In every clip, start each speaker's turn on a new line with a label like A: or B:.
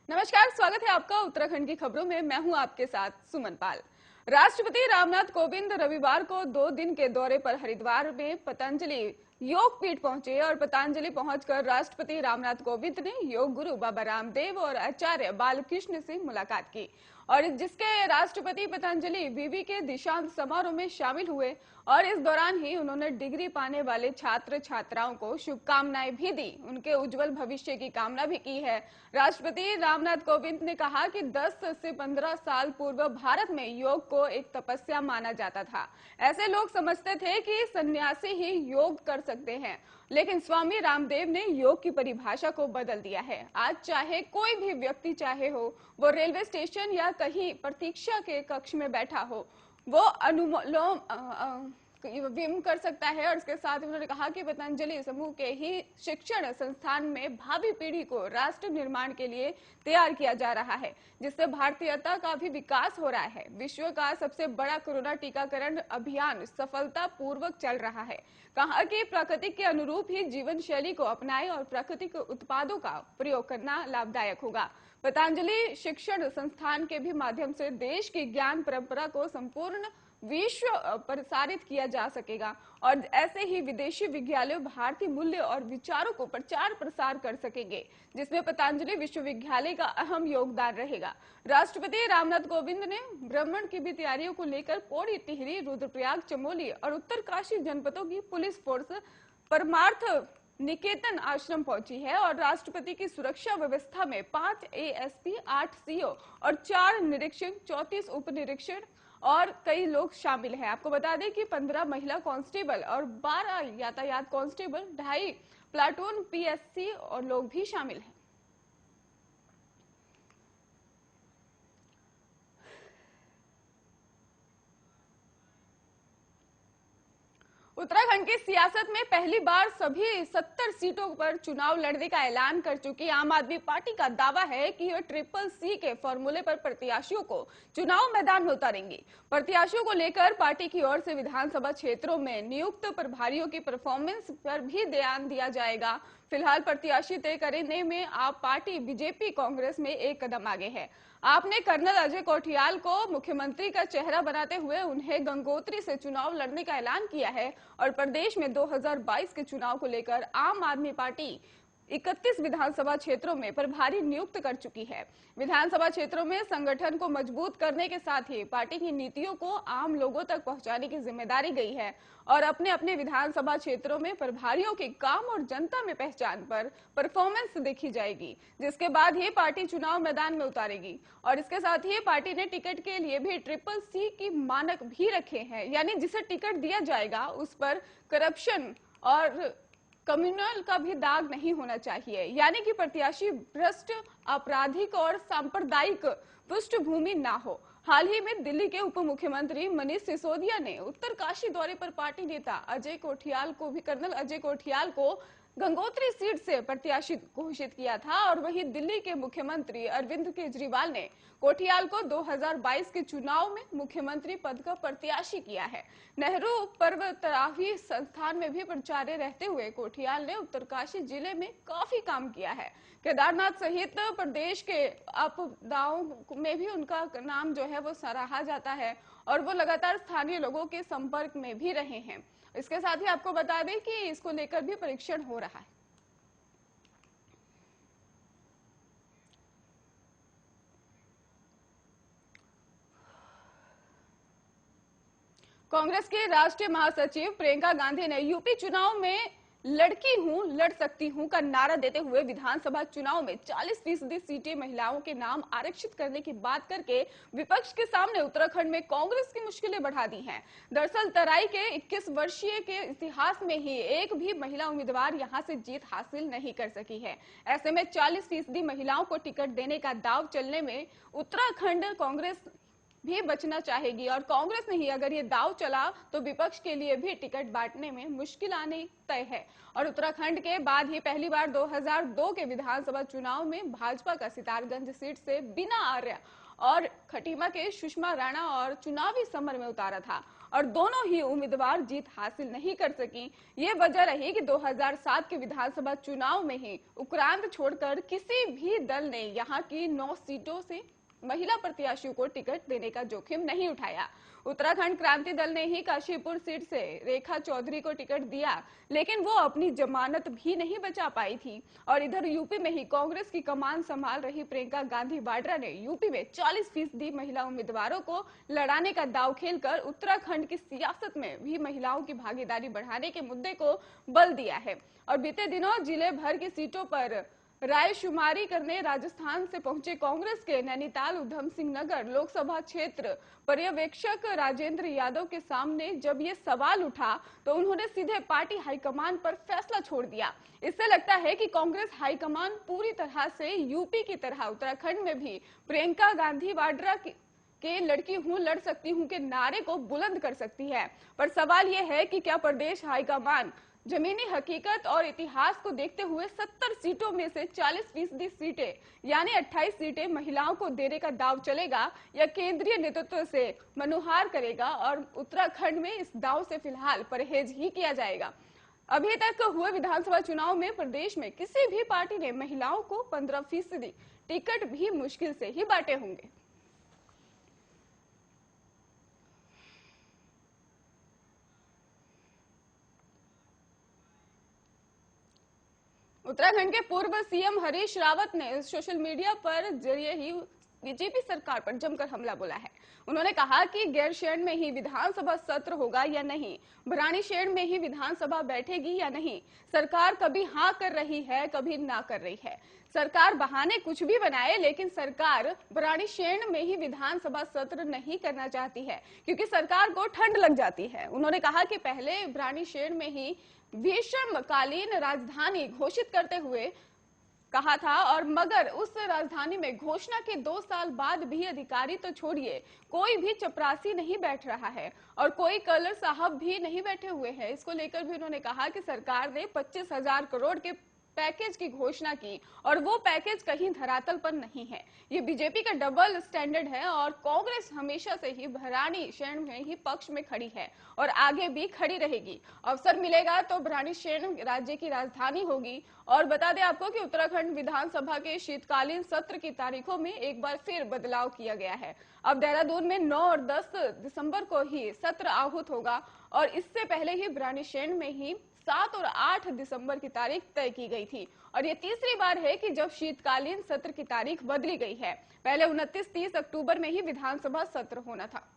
A: नमस्कार, स्वागत है आपका उत्तराखंड की खबरों में। मैं हूं आपके साथ सुमन पाल। राष्ट्रपति रामनाथ कोविंद रविवार को 2 दिन के दौरे पर हरिद्वार में पतंजलि योग पीठ पहुंचे और पतंजलि पहुंचकर राष्ट्रपति रामनाथ कोविंद ने योग गुरु बाबा रामदेव और आचार्य बालकृष्ण से मुलाकात की और जिसके राष्ट्रपति पतंजलि विवि के दीक्षांत समारोह में शामिल हुए और इस दौरान ही उन्होंने डिग्री पाने वाले छात्र छात्राओं को शुभकामनाएं भी दी, उनके उज्जवल भविष्य की कामना भी की है। राष्ट्रपति रामनाथ कोविंद ने कहा कि 10 से 15 साल पूर्व भारत में योग को एक तपस्या माना जाता था। ऐसे लोग समझते थे कि सन्यासी ही योग कर सकते हैं, लेकिन स्वामी रामदेव ने योग की परिभाषा को बदल दिया है। आज चाहे कोई भी व्यक्ति चाहे हो, वो रेलवे स्टेशन या कहीं प्रतीक्षा के कक्ष में बैठा हो, वो अनुलोम विम कर सकता है। और इसके साथ उन्होंने कहा कि पतंजलि समूह के ही शिक्षण संस्थान में भावी पीढ़ी को राष्ट्र निर्माण के लिए तैयार किया जा रहा है, जिससे भारतीयता का भी विकास हो रहा है। विश्व का सबसे बड़ा कोरोना टीकाकरण अभियान सफलतापूर्वक चल रहा है। कहा कि प्रकृति के अनुरूप ही जीवन शैली को अपनाएं और प्राकृतिक उत्पादों का प्रयोग करना लाभदायक होगा। पतंजलि शिक्षण संस्थान के भी माध्यम से देश की ज्ञान परंपरा को संपूर्ण विश्व प्रसारित किया जा सकेगा और ऐसे ही विदेशी विद्यालय भारतीय मूल्य और विचारों को प्रचार प्रसार कर सकेंगे, जिसमें पतंजलि विश्वविद्यालय का अहम योगदान रहेगा। राष्ट्रपति रामनाथ कोविंद ने भ्रमण की भी तैयारियों को लेकर पौड़ी, टिहरी, रुद्रप्रयाग, चमोली और उत्तरकाशी जनपदों की पुलिस फोर्स परमार्थ निकेतन आश्रम पहुंची है और राष्ट्रपति की सुरक्षा व्यवस्था में 5 एएसपी, 8 सीओ और 4 निरीक्षक, 34 उप निरीक्षक और कई लोग शामिल हैं। आपको बता दें कि 15 महिला कांस्टेबल और 12 यातायात कांस्टेबल, 2.5 प्लाटून पीएससी और लोग भी शामिल हैं। उत्तराखंड की सियासत में पहली बार सभी 70 सीटों पर चुनाव लड़ने का ऐलान कर चुकी आम आदमी पार्टी का दावा है कि वह ट्रिपल सी के फॉर्मूले पर प्रत्याशियों को चुनाव मैदान में उतारेंगी। प्रत्याशियों को लेकर पार्टी की ओर से विधानसभा क्षेत्रों में नियुक्त प्रभारियों की परफॉर्मेंस पर भी ध्यान दिया जाएगा। फिलहाल प्रत्याशी तय करने में आप पार्टी बीजेपी कांग्रेस में एक कदम आगे है। आपने कर्नल अजय कोठियाल को मुख्यमंत्री का चेहरा बनाते हुए उन्हें गंगोत्री से चुनाव लड़ने का ऐलान किया है और प्रदेश में 2022 के चुनाव को लेकर आम आदमी पार्टी 31 विधानसभा क्षेत्रों में प्रभारी नियुक्त कर चुकी है। विधानसभा क्षेत्रों में संगठन को मजबूत करने के साथ ही पार्टी की नीतियों को आम लोगों तक पहुंचाने की जिम्मेदारी गई है और अपने अपने विधानसभा क्षेत्रों में प्रभारियों के काम और जनता में पहचान पर परफॉर्मेंस देखी जाएगी, जिसके बाद ही पार्टी चुनाव मैदान में उतारेगी। और इसके साथ ही पार्टी ने टिकट के लिए भी ट्रिपल सी की मानक भी रखे हैं, यानी जिसे टिकट दिया जाएगा उस पर करप्शन और कम्युनल का भी दाग नहीं होना चाहिए, यानी कि प्रत्याशी भ्रष्ट, आपराधिक और सांप्रदायिक पृष्ठभूमि ना हो। हाल ही में दिल्ली के उप मुख्यमंत्री मनीष सिसोदिया ने उत्तरकाशी दौरे पर पार्टी नेता अजय कोठियाल को भी कर्नल अजय कोठियाल को गंगोत्री सीट से प्रत्याशी घोषित किया था और वहीं दिल्ली के मुख्यमंत्री अरविंद केजरीवाल ने कोठियाल को 2022 के चुनाव में मुख्यमंत्री पद का प्रत्याशी किया है। नेहरू पर्वतारोही संस्थान में भी प्राचार्य रहते हुए कोठियाल ने उत्तरकाशी जिले में काफी काम किया है। केदारनाथ सहित प्रदेश के आपदाओं में भी उनका नाम जो है वो सराहा जाता है और वो लगातार स्थानीय लोगों के संपर्क में भी रहे हैं। इसके साथ ही आपको बता दें कि इसको लेकर भी परीक्षण हो रहा है। कांग्रेस के राष्ट्रीय महासचिव प्रियंका गांधी ने यूपी चुनाव में लड़की हूं, लड़ सकती हूं का नारा देते हुए विधानसभा चुनाव में 40% सीटें महिलाओं के नाम आरक्षित करने की बात करके विपक्ष के सामने उत्तराखंड में कांग्रेस की मुश्किलें बढ़ा दी हैं। दरअसल तराई के 21 वर्षीय के इतिहास में ही एक भी महिला उम्मीदवार यहां से जीत हासिल नहीं कर सकी है। ऐसे में 40% महिलाओं को टिकट देने का दाव चलने में उत्तराखंड कांग्रेस भी बचना चाहेगी और कांग्रेस नहीं, अगर ये दाव चला तो विपक्ष के लिए भी टिकट बांटने में मुश्किल आने तय है। और उत्तराखंड के बाद ही पहली बार 2002 के विधानसभा चुनाव में भाजपा का सितारगंज सीट से बिना आर्य और खटीमा के सुषमा राणा और चुनावी समर में उतारा था और दोनों ही उम्मीदवार जीत हासिल नहीं कर सकी। ये वजह रही कि 2007 के विधानसभा चुनाव में ही उक्रांत छोड़कर किसी भी दल ने यहाँ की 9 सीटों से महिला प्रत्याशियों को टिकट देने का जोखिम नहीं उठाया। उत्तराखंड क्रांति दल ने ही काशीपुर सीट से रेखा चौधरी को टिकट दिया, लेकिन वो अपनी जमानत भी नहीं बचा पाई थी। और इधर यूपी में ही कांग्रेस की कमान संभाल रही प्रियंका गांधी वाड्रा ने यूपी में 40% महिला उम्मीदवारों को लड़ाने का दांव खेलकर उत्तराखंड की सियासत में भी महिलाओं की भागीदारी बढ़ाने के मुद्दे को बल दिया है। और बीते दिनों जिले भर की सीटों पर रायशुमारी करने राजस्थान से पहुंचे कांग्रेस के नैनीताल उधम सिंह नगर लोकसभा क्षेत्र पर्यवेक्षक राजेंद्र यादव के सामने जब ये सवाल उठा तो उन्होंने सीधे पार्टी हाईकमान पर फैसला छोड़ दिया। इससे लगता है कि कांग्रेस हाईकमान पूरी तरह से यूपी की तरह उत्तराखंड में भी प्रियंका गांधी वाड्रा के लड़की हूं लड़ सकती हूं के नारे को बुलंद कर सकती है। पर सवाल यह है कि क्या प्रदेश हाईकमान जमीनी हकीकत और इतिहास को देखते हुए 70 सीटों में से 40% सीटें यानी 28 सीटें महिलाओं को देने का दाव चलेगा या केंद्रीय नेतृत्व से मनुहार करेगा और उत्तराखंड में इस दाव से फिलहाल परहेज ही किया जाएगा। अभी तक हुए विधानसभा चुनाव में प्रदेश में किसी भी पार्टी ने महिलाओं को 15% टिकट भी मुश्किल से ही बांटे होंगे। उत्तराखंड के पूर्व सीएम हरीश रावत ने सोशल मीडिया पर जरिए ही बीजेपी सरकार पर जमकर हमला बोला है। उन्होंने कहा कि गैरसैंण में ही विधानसभा सत्र होगा या नहीं, भराड़ीसैंण में ही विधानसभा बैठेगी या नहीं। सरकार कभी हाँ कर रही है, कभी ना कर रही है। सरकार बहाने कुछ भी बनाए, लेकिन सरकार भराड़ीसैंण में ही विधानसभा सत्र नहीं करना चाहती है क्योंकि सरकार को ठंड लग जाती है। उन्होंने कहा कि पहले भराड़ीसैंण में ही भीषणकालीन राजधानी घोषित करते हुए कहा था और मगर उस राजधानी में घोषणा के 2 साल बाद भी अधिकारी तो छोड़िए, कोई भी चपरासी नहीं बैठ रहा है और कोई कलर साहब भी नहीं बैठे हुए हैं। इसको लेकर भी उन्होंने कहा कि सरकार ने 25,000 करोड़ के पैकेज की घोषणा की और वो पैकेज कहीं धरातल पर नहीं है। ये बीजेपी का डबल स्टैंडर्ड है और कांग्रेस हमेशा से ही भराड़ीसैंण में ही पक्ष में खड़ी है और आगे भी खड़ी रहेगी। अवसर मिलेगा तो भराड़ीसैंण राज्य की राजधानी होगी। और बता दें आपको कि उत्तराखंड विधानसभा के शीतकालीन सत्र की तारीखों में एक बार फिर बदलाव किया गया है। अब देहरादून में 9 और 10 दिसंबर को ही सत्र आहूत होगा और इससे पहले ही भराड़ीसैंण में ही 7 और 8 दिसंबर की तारीख तय की गई थी और ये तीसरी बार है कि जब शीतकालीन सत्र की तारीख बदली गई है। पहले 29-30 अक्टूबर में ही विधानसभा सत्र होना था।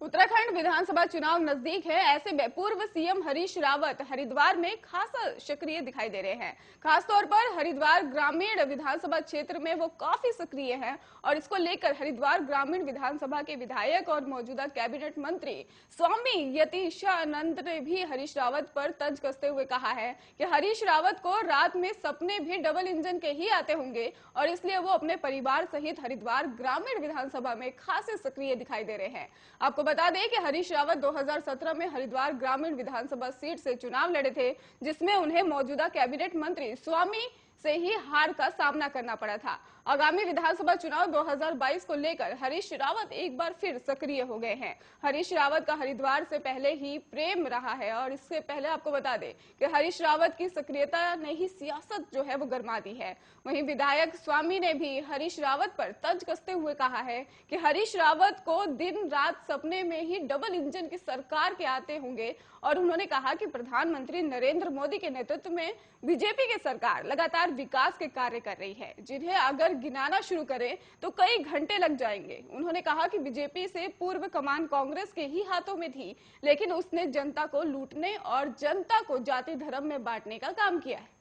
A: उत्तराखंड विधानसभा चुनाव नजदीक है, ऐसे में पूर्व सीएम हरीश रावत हरिद्वार में खासा सक्रिय दिखाई दे रहे हैं। खासतौर पर हरिद्वार ग्रामीण विधानसभा क्षेत्र में वो काफी सक्रिय हैं और इसको लेकर हरिद्वार ग्रामीण विधानसभा के विधायक और मौजूदा कैबिनेट मंत्री स्वामी यतीशानंद ने भी हरीश रावत पर तंज कसते हुए कहा है कि हरीश रावत को रात में सपने भी डबल इंजन के ही आते होंगे और इसलिए वो अपने परिवार सहित हरिद्वार ग्रामीण विधानसभा में खासे सक्रिय दिखाई दे रहे हैं। आपको बता दें कि हरीश रावत 2017 में हरिद्वार ग्रामीण विधानसभा सीट से चुनाव लड़े थे, जिसमें उन्हें मौजूदा कैबिनेट मंत्री स्वामी से ही हार का सामना करना पड़ा था। आगामी विधानसभा चुनाव 2022 को लेकर हरीश रावत एक बार फिर सक्रिय हो गए हैं। हरीश रावत का हरिद्वार से पहले ही प्रेम रहा है और इससे पहले आपको बता दें कि हरीश रावत की सक्रियता ने ही सियासत जो है वो गरमा दी है। वहीं विधायक स्वामी ने भी हरीश रावत पर तंज कसते हुए कहा है कि हरीश रावत को दिन रात सपने में ही डबल इंजन की सरकार के आते होंगे और उन्होंने कहा कि प्रधानमंत्री नरेंद्र मोदी के नेतृत्व में बीजेपी की सरकार लगातार विकास के कार्य कर रही है, जिन्हें अगर गिनाना शुरू करें तो कई घंटे लग जाएंगे। उन्होंने कहा कि बीजेपी से पूर्व कमान कांग्रेस के ही हाथों में थी, लेकिन उसने जनता को लूटने और जनता को जाति धर्म में बांटने का काम किया है।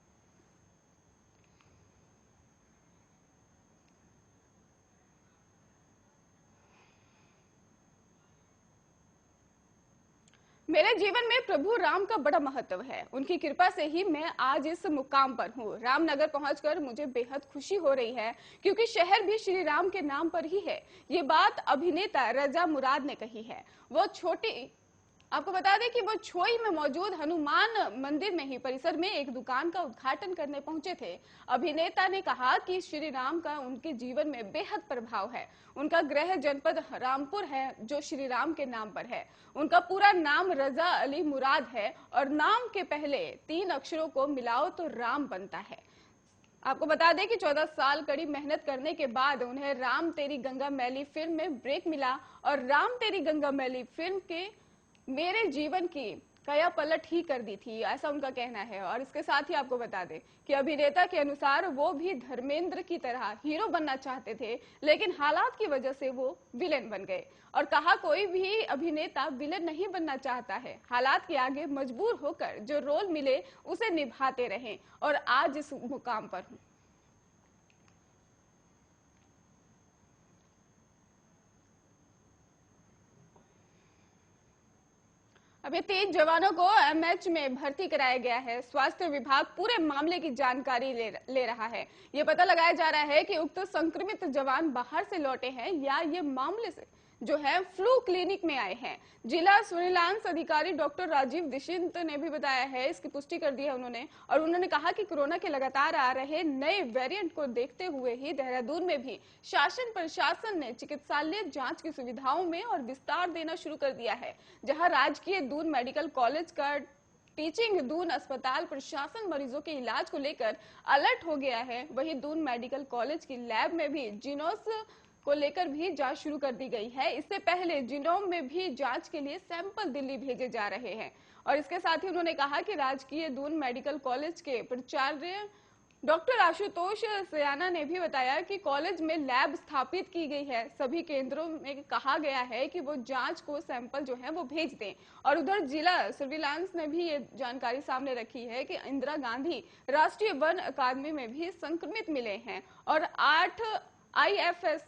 A: मेरे जीवन में प्रभु राम का बड़ा महत्व है। उनकी कृपा से ही मैं आज इस मुकाम पर हूँ। रामनगर पहुंचकर मुझे बेहद खुशी हो रही है क्योंकि शहर भी श्री राम के नाम पर ही है। ये बात अभिनेता रजा मुराद ने कही है। वो छोटी आपको बता दें कि वो छोई में मौजूद हनुमान मंदिर में ही परिसर में एक दुकान का उद्घाटन करने पहुंचे थे। अभिनेता ने कहा कि श्री राम का उनके जीवन में बेहद प्रभाव है। उनका गृह जनपद रामपुर है जो श्री राम के नाम पर है। उनका पूरा नाम रजा अली मुराद है और नाम के पहले 3 अक्षरों को मिलाओ तो राम बनता है। आपको बता दें कि 14 साल कड़ी मेहनत करने के बाद उन्हें राम तेरी गंगा मैली फिल्म में ब्रेक मिला और राम तेरी गंगा मैली फिल्म के मेरे जीवन की कया पलट ही कर दी थी, ऐसा उनका कहना है। और इसके साथ ही आपको बता दें कि अभिनेता के अनुसार वो भी धर्मेंद्र की तरह हीरो बनना चाहते थे, लेकिन हालात की वजह से वो विलेन बन गए। और कहा कोई भी अभिनेता विलेन नहीं बनना चाहता है, हालात के आगे मजबूर होकर जो रोल मिले उसे निभाते रहें और आज इस मुकाम पर हूं। अभी 3 जवानों को एमएच में भर्ती कराया गया है। स्वास्थ्य विभाग पूरे मामले की जानकारी ले रहा है। ये पता लगाया जा रहा है कि उक्त संक्रमित जवान बाहर से लौटे हैं या ये मामले से जो है फ्लू क्लिनिक में आए हैं। जिला सर्विलांस अधिकारी डॉक्टर राजीव दीक्षित ने भी बताया है, इसकी पुष्टि कर दी है उन्होंने। और उन्होंने कहा कि कोरोना के लगातार आ रहे नए वेरिएंट को देखते हुए ही देहरादून में भी शासन प्रशासन ने चिकित्सालय जांच की सुविधाओं में और विस्तार देना शुरू कर दिया है। जहां राजकीय दून मेडिकल कॉलेज का टीचिंग दून अस्पताल प्रशासन मरीजों के इलाज को लेकर अलर्ट हो गया है, वहीं दून मेडिकल कॉलेज की लैब में भी जीनोस को लेकर भी जांच शुरू कर दी गई है। इससे पहले जीनोम में भी जांच के लिए सैंपल दिल्ली भेजे जा रहे हैं। और इसके साथ ही उन्होंने कहा कि राजकीय दून मेडिकल कॉलेज के प्राचार्य डॉक्टर आशुतोष सयाना ने भी बताया कि कॉलेज में लैब स्थापित की गई है। सभी केंद्रों में कहा गया है कि वो जांच को सैंपल जो है वो भेज दें। और उधर जिला सर्विलांस ने भी ये जानकारी सामने रखी है कि इंदिरा गांधी राष्ट्रीय वन अकादमी में भी संक्रमित मिले हैं और 8 आईएफएस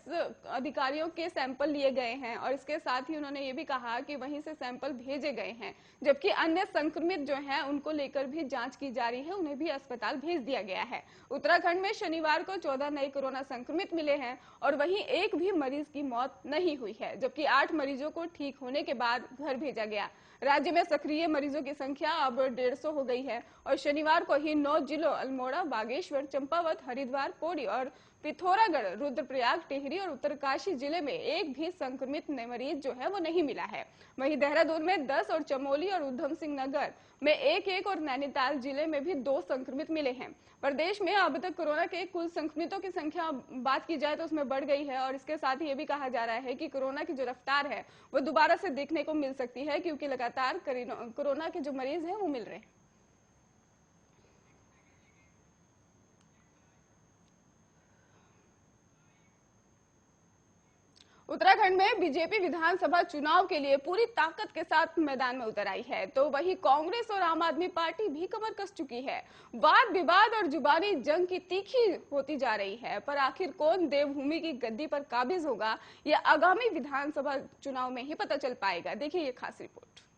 A: अधिकारियों के सैंपल लिए गए हैं। और इसके साथ ही उन्होंने ये भी कहा कि वहीं से सैंपल भेजे गए हैं, जबकि अन्य संक्रमित जो हैं उनको लेकर भी जांच की जा रही है, उन्हें भी अस्पताल भेज दिया गया है। उत्तराखंड में शनिवार को 14 नए कोरोना संक्रमित मिले हैं और वहीं एक भी मरीज की मौत नहीं हुई है, जबकि 8 मरीजों को ठीक होने के बाद घर भेजा गया। राज्य में सक्रिय मरीजों की संख्या अब 150 हो गई है और शनिवार को ही 9 जिलों अल्मोड़ा, बागेश्वर, चंपावत, हरिद्वार, पौड़ी और पिथौरागढ़, रुद्रप्रयाग, टिहरी और उत्तरकाशी जिले में एक भी संक्रमित मरीज जो है वो नहीं मिला है। वहीं देहरादून में 10 और चमोली और उधम सिंह नगर में 1-1 और नैनीताल जिले में भी 2 संक्रमित मिले हैं। प्रदेश में अब तक कोरोना के कुल संक्रमितों की संख्या बात की जाए तो उसमें बढ़ गई है। और इसके साथ ही ये भी कहा जा रहा है कि कोरोना की जो रफ्तार है वो दोबारा से देखने को मिल सकती है, क्योंकि लगातार कोरोना के जो मरीज हैं वो मिल रहे हैं। उत्तराखंड में बीजेपी विधानसभा चुनाव के लिए पूरी ताकत के साथ मैदान में उतर आई है, तो वहीं कांग्रेस और आम आदमी पार्टी भी कमर कस चुकी है। वाद विवाद और जुबानी जंग की तीखी होती जा रही है, पर आखिर कौन देवभूमि की गद्दी पर काबिज होगा यह आगामी विधानसभा चुनाव में ही पता चल पाएगा। देखिए ये खास रिपोर्ट।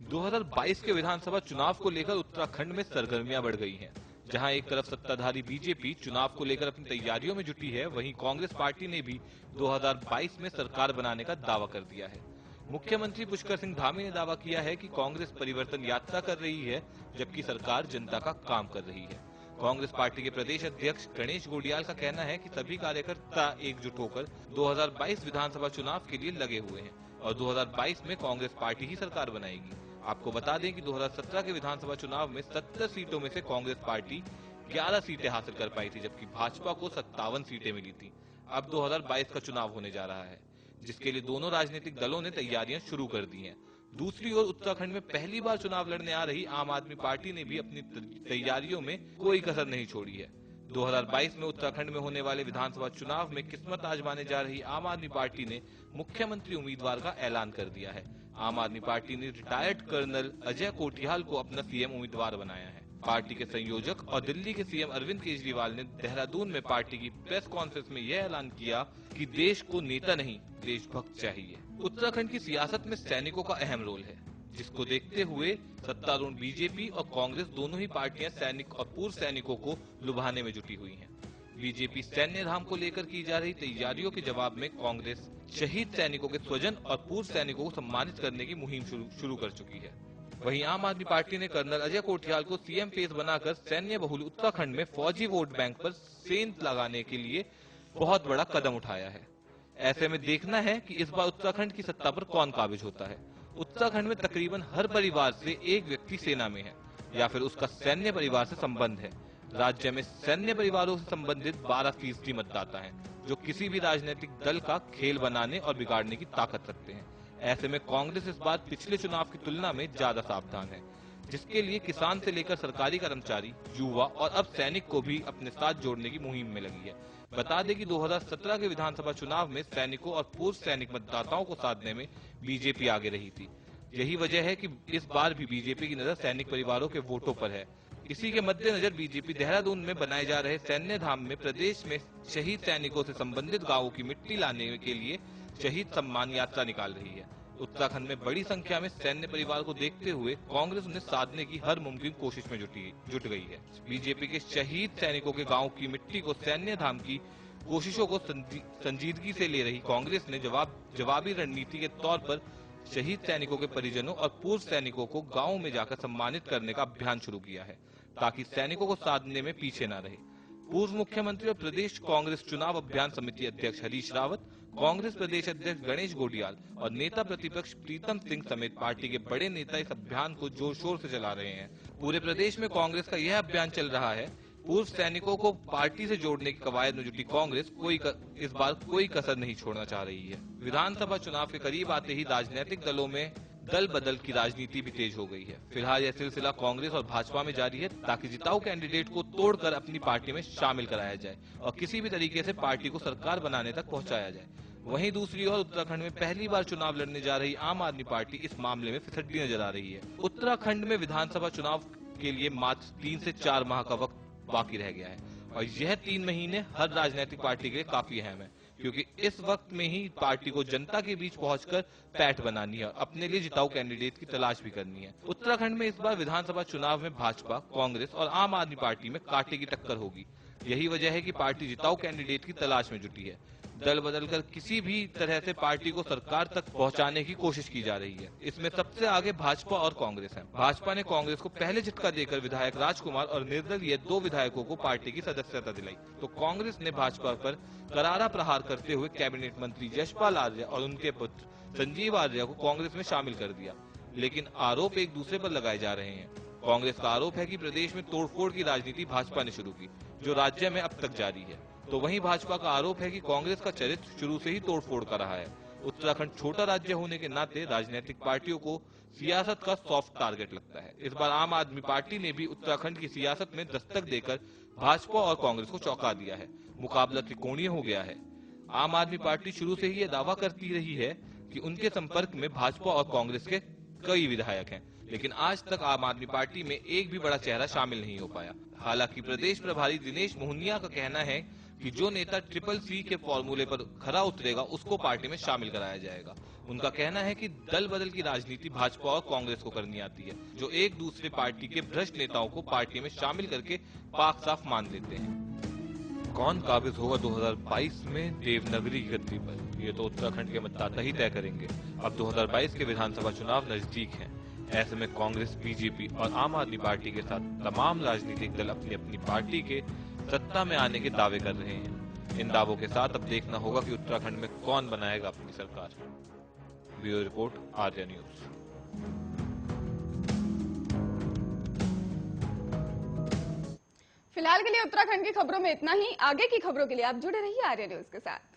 B: 2022 के विधानसभा चुनाव को लेकर उत्तराखंड में सरगर्मियां बढ़ गई हैं। जहां एक तरफ सत्ताधारी बीजेपी चुनाव को लेकर अपनी तैयारियों में जुटी है, वहीं कांग्रेस पार्टी ने भी 2022 में सरकार बनाने का दावा कर दिया है। मुख्यमंत्री पुष्कर सिंह धामी ने दावा किया है कि कांग्रेस परिवर्तन यात्रा कर रही है, जबकि सरकार जनता का काम कर रही है। कांग्रेस पार्टी के प्रदेश अध्यक्ष गणेश गोडियाल का कहना है कि सभी कार्यकर्ता एकजुट होकर 2022 विधानसभा चुनाव के लिए लगे हुए हैं और 2022 में कांग्रेस पार्टी ही सरकार बनाएगी। आपको बता दें कि 2017 के विधानसभा चुनाव में 70 सीटों में से कांग्रेस पार्टी 11 सीटें हासिल कर पाई थी, जबकि भाजपा को 57 सीटें मिली थी। अब 2022 का चुनाव होने जा रहा है, जिसके लिए दोनों राजनीतिक दलों ने तैयारियां शुरू कर दी हैं। दूसरी ओर उत्तराखंड में पहली बार चुनाव लड़ने आ रही आम आदमी पार्टी ने भी अपनी तैयारियों में कोई कसर नहीं छोड़ी है। 2022 में उत्तराखंड में होने वाले विधानसभा चुनाव में किस्मत आजमाने जा रही आम आदमी पार्टी ने मुख्यमंत्री उम्मीदवार का ऐलान कर दिया है। आम आदमी पार्टी ने रिटायर्ड कर्नल अजय कोटियाल को अपना सीएम उम्मीदवार बनाया है। पार्टी के संयोजक और दिल्ली के सीएम अरविंद केजरीवाल ने देहरादून में पार्टी की प्रेस कॉन्फ्रेंस में यह ऐलान किया कि देश को नेता नहीं, देशभक्त चाहिए। उत्तराखंड की सियासत में सैनिकों का अहम रोल है, जिसको देखते हुए सत्तारूढ़ बीजेपी और कांग्रेस दोनों ही पार्टियां सैनिक और पूर्व सैनिकों को लुभाने में जुटी हुई हैं। बीजेपी सैन्य धाम को लेकर की जा रही तैयारियों के जवाब में कांग्रेस शहीद सैनिकों के स्वजन और पूर्व सैनिकों को सम्मानित करने की मुहिम शुरू कर चुकी है। वहीं आम आदमी पार्टी ने कर्नल अजय कोठियाल को सीएम फेस बनाकर सैन्य बहुल उत्तराखंड में फौजी वोट बैंक पर सेंध लगाने के लिए बहुत बड़ा कदम उठाया है। ऐसे में देखना है कि इस बार उत्तराखंड की सत्ता पर कौन काबिज होता है। उत्तराखंड में तकरीबन हर परिवार से एक व्यक्ति सेना में है या फिर उसका सैन्य परिवार से संबंध है। राज्य में सैन्य परिवारों से संबंधित 12% मतदाता हैं, जो किसी भी राजनीतिक दल का खेल बनाने और बिगाड़ने की ताकत रखते हैं। ऐसे में कांग्रेस इस बार पिछले चुनाव की तुलना में ज्यादा सावधान है, जिसके लिए किसान से लेकर सरकारी कर्मचारी, युवा और अब सैनिक को भी अपने साथ जोड़ने की मुहिम में लगी है। बता दें कि 2017 के विधानसभा चुनाव में सैनिकों और पूर्व सैनिक मतदाताओं को साधने में बीजेपी आगे रही थी। यही वजह है कि इस बार भी बीजेपी की नजर सैनिक परिवारों के वोटों पर है। इसी के मद्देनजर बीजेपी देहरादून में बनाए जा रहे सैन्य धाम में प्रदेश में शहीद सैनिकों से संबंधित गांवों की मिट्टी लाने के लिए शहीद सम्मान यात्रा निकाल रही है। उत्तराखंड में बड़ी संख्या में सैन्य परिवार को देखते हुए कांग्रेस उन्हें साधने की हर मुमकिन कोशिश में जुट गई है। बीजेपी के शहीद सैनिकों के गांव की मिट्टी को सैन्य धाम की कोशिशों को संजीदगी से ले रही कांग्रेस ने जवाबी रणनीति के तौर पर शहीद सैनिकों के परिजनों और पूर्व सैनिकों को गाँव में जाकर सम्मानित करने का अभियान शुरू किया है, ताकि सैनिकों को साधने में पीछे न रहे। पूर्व मुख्यमंत्री और प्रदेश कांग्रेस चुनाव अभियान समिति अध्यक्ष हरीश रावत, कांग्रेस प्रदेश अध्यक्ष गणेश गोडियाल और नेता प्रतिपक्ष प्रीतम सिंह समेत पार्टी के बड़े नेता इस अभियान को जोर शोर से चला रहे हैं। पूरे प्रदेश में कांग्रेस का यह अभियान चल रहा है। पूर्व सैनिकों को पार्टी से जोड़ने की कवायद में जुटी कांग्रेस इस बार कोई कसर नहीं छोड़ना चाह रही है। विधानसभा चुनाव के करीब आते ही राजनीतिक दलों में दल बदल की राजनीति भी तेज हो गई है। फिलहाल यह सिलसिला कांग्रेस और भाजपा में जारी है, ताकि जिताऊ कैंडिडेट को तोड़कर अपनी पार्टी में शामिल कराया जाए और किसी भी तरीके से पार्टी को सरकार बनाने तक पहुंचाया जाए। वहीं दूसरी ओर उत्तराखंड में पहली बार चुनाव लड़ने जा रही आम आदमी पार्टी इस मामले में फिसलती नजर आ रही है। उत्तराखंड में विधानसभा चुनाव के लिए मात्र 3 से 4 माह का वक्त बाकी रह गया है और यह 3 महीने हर राजनीतिक पार्टी के लिए काफी अहम है, क्योंकि इस वक्त में ही पार्टी को जनता के बीच पहुंचकर पैठ बनानी है, अपने लिए जिताऊ कैंडिडेट की तलाश भी करनी है। उत्तराखंड में इस बार विधानसभा चुनाव में भाजपा, कांग्रेस और आम आदमी पार्टी में कांटे की टक्कर होगी। यही वजह है कि पार्टी जिताऊ कैंडिडेट की तलाश में जुटी है। दल बदलकर किसी भी तरह से पार्टी को सरकार तक पहुंचाने की कोशिश की जा रही है। इसमें सबसे आगे भाजपा और कांग्रेस है। भाजपा ने कांग्रेस को पहले झटका देकर विधायक राजकुमार और निर्दलीय 2 विधायकों को पार्टी की सदस्यता दिलाई, तो कांग्रेस ने भाजपा पर करारा प्रहार करते हुए कैबिनेट मंत्री यशपाल आर्य और उनके पुत्र संजीव आर्य को कांग्रेस में शामिल कर दिया। लेकिन आरोप एक दूसरे पर लगाए जा रहे हैं। कांग्रेस का आरोप है कि प्रदेश में तोड़फोड़ की राजनीति भाजपा ने शुरू की, जो राज्य में अब तक जारी है। तो वहीं भाजपा का आरोप है कि कांग्रेस का चरित्र शुरू से ही तोड़फोड़ कर रहा है। उत्तराखंड छोटा राज्य होने के नाते राजनीतिक पार्टियों को सियासत का सॉफ्ट टारगेट लगता है। इस बार आम आदमी पार्टी ने भी उत्तराखंड की सियासत में दस्तक देकर भाजपा और कांग्रेस को चौंका दिया है। मुकाबला त्रिकोणीय हो गया है। आम आदमी पार्टी शुरू से ही यह दावा करती रही है कि उनके संपर्क में भाजपा और कांग्रेस के कई विधायक हैं, लेकिन आज तक आम आदमी पार्टी में एक भी बड़ा चेहरा शामिल नहीं हो पाया। हालांकि प्रदेश प्रभारी दिनेश मोहनिया का कहना है कि जो नेता CCC के फॉर्मूले पर खरा उतरेगा उसको पार्टी में शामिल कराया जाएगा। उनका कहना है कि दल बदल की राजनीति भाजपा और कांग्रेस को करनी आती है, जो एक दूसरे पार्टी के भ्रष्ट नेताओं को पार्टी में शामिल करके पाक साफ मान देते हैं। कौन काबिज होगा 2022 में देवनागरी की गद्दी पर, ये तो उत्तराखंड के मतदाता ही तय करेंगे। अब 2022 के विधानसभा चुनाव नजदीक हैं। ऐसे में कांग्रेस, बीजेपी और आम आदमी पार्टी के साथ तमाम राजनीतिक दल अपनी अपनी पार्टी के सत्ता में आने के दावे कर रहे हैं। इन दावों के साथ अब देखना होगा कि उत्तराखंड में कौन बनाएगा अपनी सरकार। Bureau report, Arya news.
A: फिलहाल के लिए उत्तराखंड की खबरों में इतना ही। आगे की खबरों के लिए आप जुड़े रहिए आर्या न्यूज के साथ।